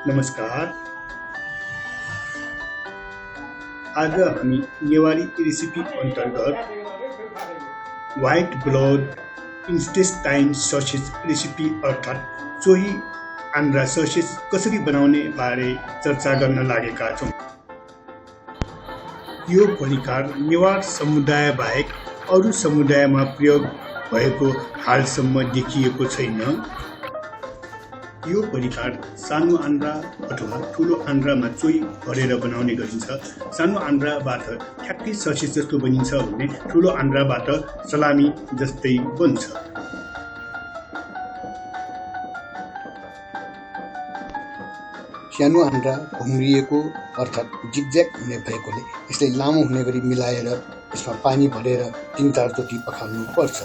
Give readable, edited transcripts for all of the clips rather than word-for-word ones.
नमस्कार। आज हामी नेवारी रेसिपी अन्तर्गत white blood intestine sausage recipe अर्थात् चोही आन्द्रा ससेज कसरी बनाउने बारे चर्चा गर्न लागेका छौँ। यो परिकार नेवार समुदाय बाहेक अरू समुदायमा प्रयोग भएको हालसम्म देखिएको छैन। यो परिकार सानो आन्द्रा अथवा ठुलो आन्द्रामा चोही भरेर बनाउने गरिन्छ। सानो आन्द्राबाट ठ्याक्कै ससेज जस्तो बनिन्छ भने ठुलो आन्द्राबाट सलामी जस्तै बन्छ। सानो आन्द्रा घुम्रिएको अर्थात् जिगज्याग हुने भएकोले यसलाई लामो हुने गरी मिलाएर यसमा पानी भरेर 3-4 चोटि पखाल्नु पर्छ।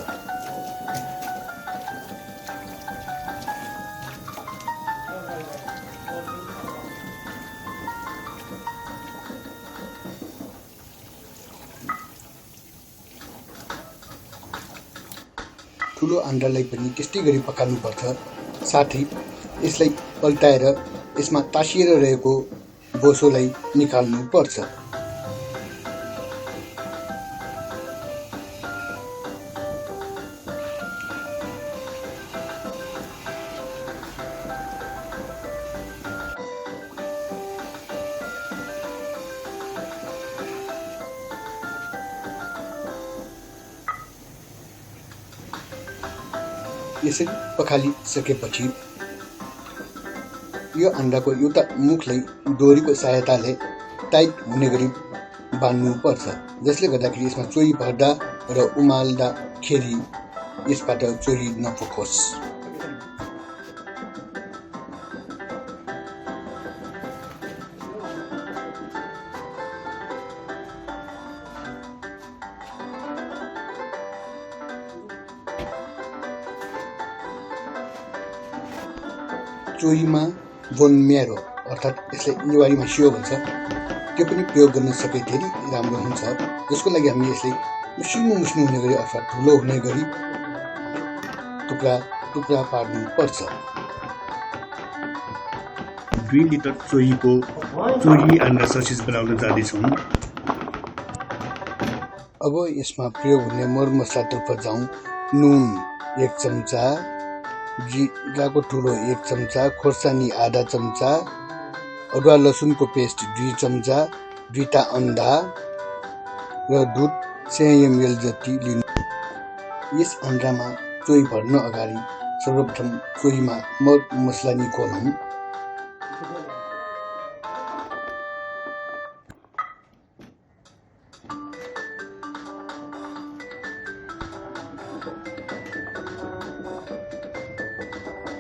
ठुलो आन्द्रालाई पनि त्यस्तै गरी पकाल्नुपर्छ। साथै यसलाई पल्टाएर यसमा तासिएर रहेको बोसोलाई निकाल्नु पर्छ। यसरी पखालिसकेपछि यो आन्द्राको एउटा मुखलाई डोरीको सहायताले टाइट हुने गरी बान्नु पर्छ, जसले गर्दाखेरि यसमा चोही भर्दा र उमाल्दाखेरि यसबाट चोही नफुकोस्। चोहीमा बोन म्यारो अर्थात् यसलाई न्युवारीमा सियो भन्छ, त्यो पनि प्रयोग गर्न सके धेरै राम्रो हुन्छ। जसको लागि हामी यसलाई मुस्नु हुने गरी अथवा ठुलो हुने गरी टुक्रा टुक्रा पार्नु पर्छ। 2 लिटर चोही आन्द्रा ससेज बनाउन जाँदैछौँ। अब यसमा प्रयोग हुने मरमसलातर्फ जाउँ। नुन 1 चम्चा, जिराको ठुलो 1 चम्चा, खोर्सानी आधा चम्चा, अदुवा लसुनको पेस्ट 2 चम्चा, 2टा अन्डा र दुध 100 ml जति लिनु। यस आन्द्रामा चोही भर्न अगाडि सर्वप्रथम चोहीमा मर मसला निकोलौँ।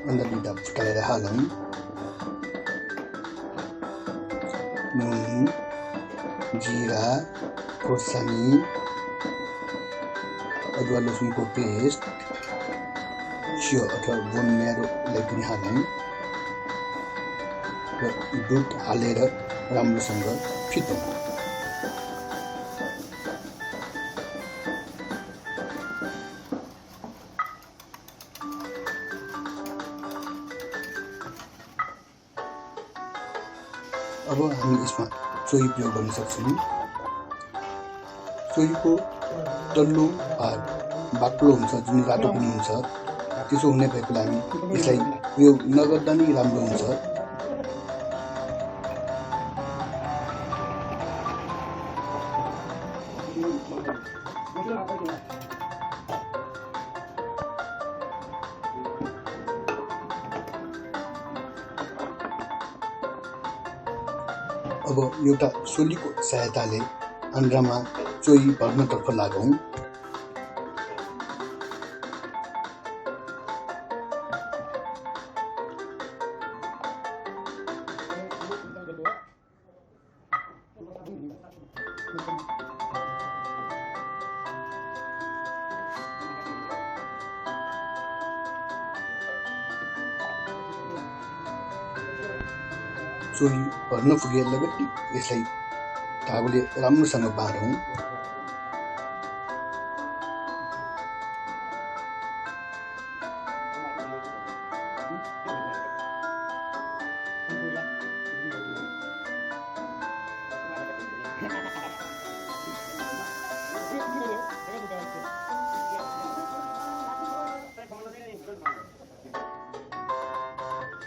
अन्डा 2टा फुटाएर हालौँ। नुन, जिरा, खोर्सानी, अदुवा लसुनको पेस्ट, सियो अथवा बोन म्यारोलाई पनि हालौँ र दुध हालेर राम्रोसँग फिटौँ। अब हामी यसमा चोही प्रयोग गर्न सक्छौँ। चोहीको तल्लो भाग बाक्लो हुन्छ, जुन रातो पनि हुन्छ। त्यसो हुने भएकोले हामी यसलाई प्रयोग नगर्दा नै राम्रो हुन्छ। अब एउटा सोलीको सहायताले आन्द्रामा चोही भर्नतर्फ लागौँ। चोही भर्न पुगे लगत्तै यसलाई धागोले राम्रोसँग बाँधौँ।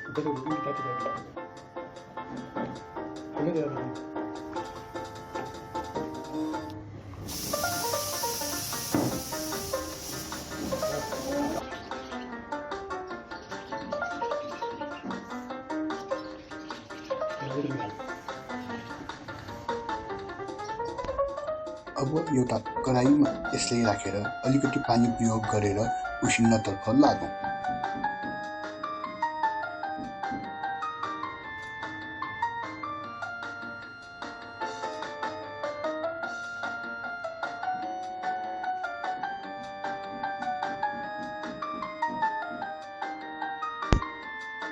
अब एउटा कराईमा यसलाई राखेर अलिकति पानी प्रयोग गरेर उसिन्नतर्फ लागौँ।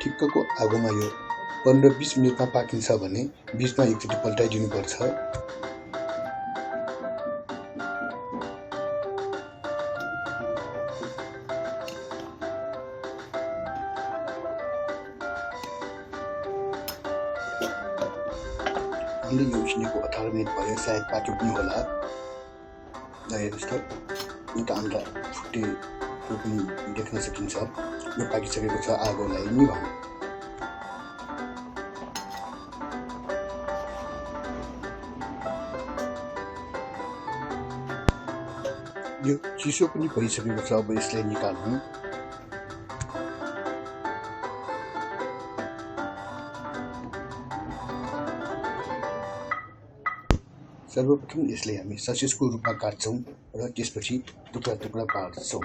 ठिक्कको आगोमा यो 15-20 मिनटमा पाकिन्छ भने बीचमा एकचोटि पल्टाइदिनुपर्छ। अहिले यो उसिनेको 18 मिनट भयो, सायद पाक्यो पनि होला। हेर्नुहोस् त, एउटा अन्डा फुटेको पनि देख्न सकिन्छ। यो पाकिसकेको छ, आगोलाई निभाउँ। यो चिसो पनि भइसकेको छ, अब यसलाई निकाल्नु। सर्वप्रथम यसलाई हामी ससेजको रूपमा काट्छौँ र त्यसपछि टुक्रा टुक्रा पार्छौँ।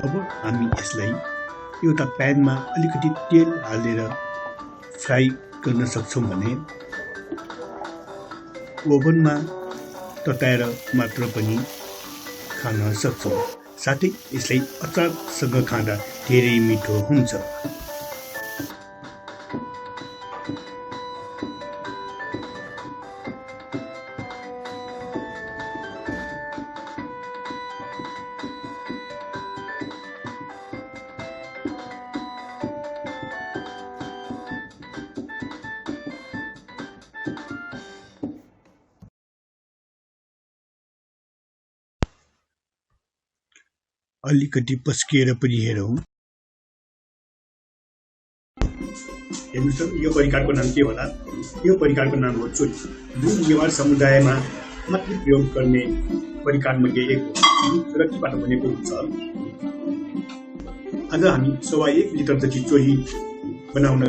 अब हामी यसलाई एउटा प्यानमा अलिकति तेल हालेर फ्राई गर्न सक्छौँ भने ओभनमा तताएर मात्र पनि खान सक्छौँ। साथै यसलाई अचारसँग खाँदा धेरै मिठो हुन्छ। अलिकति पस्किएर पनि हेरौँ। हेर्नुहोस् त, यो परिकारको नाम के होला? यो परिकारको नाम हो चोली, जुन नेवार समुदायमा मात्रै प्रयोग गर्ने परिकारमध्ये एक हो, जुन रक्कीबाट बनेको हुन्छ। आज हामी 1.25 लिटर जति चोही बनाउन